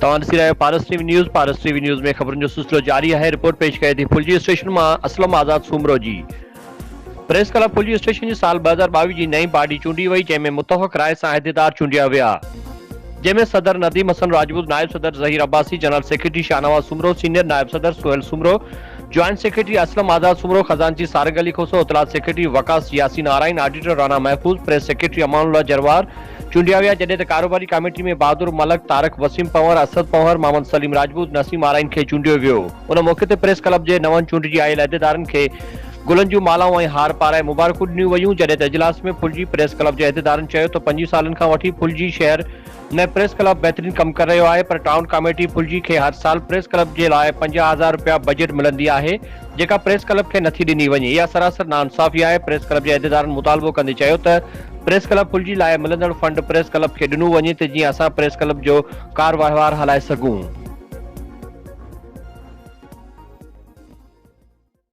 तव्हां ॾिसी रहिया आहियो पारस टीवी न्यूज़ में ख़बरुनि जो सिलसिलो जारी आहे। रिपोर्ट पेश कए थी फुलजी स्टेशन मां असलम आज़ाद सूमरो जी। प्रेस क्लब फुलजी स्टेशन जी साल 2022 जी नई बॉडी चूंडी वई, जंहिंमें मुतफ़क़ राय सां अहदेदार चूंडिया विया, जंहिंमें सदर नदीम हसन राजपूत, नायब सदर Zaheer Abbasi, general secretary Shahnawaz Soomro, senior नायब सदर सुहेल सूमरो, ज्वाइंट सेक्रेटरी असलम आज़ाद सूमरो, खजानची सारग अली खोसो, इतलात सेक्रेटरी वकास यासीन आराइन, ऑडिटर राना महफूज, प्रेस सेक्रेटरी अमानुल्लाह जरवार चूंडिया विया, जॾहिं त कारोबारी कमेटी में बहादुर मलक, तारक वसीम पंवर, असद पंवर, मोहम्मद सलीम राजपूत, नसीम आराइन खे चूंडियो वियो। उन मौक़े ते प्रेस क्लब जे नवनि चूंडिजी आयल अहदेदारनि खे गुलनि जूं मालाऊं ऐं हार पाराए मुबारकूं ॾिनियूं वयूं, जॾहिं त इजलास में फुलजी प्रेस क्लब जे अहदेदारनि चयो त 5 सालनि खां वठी फुलजी शहर में प्रेस क्लब बेहतरीन कमु करे रहियो आहे, पर टाउन कमेटी फुलजी खे हर साल प्रेस क्लब जे लाइ 50,000 रुपया बजट मिलंदी आहे, जेका प्रेस क्लब खे नथी ॾिनी वञे। इहा सरासर नाइंसाफ़ी आहे। प्रेस क्लब जे अहदेदारनि मुतालबो कंदे चयो त प्रेस क्लब फुलजी लाइ मिलंदड़ फंड प्रेस क्लब खे ॾिनो वञे त जीअं असां प्रेस क्लब जो कार वहिंवार हलाए सघूं।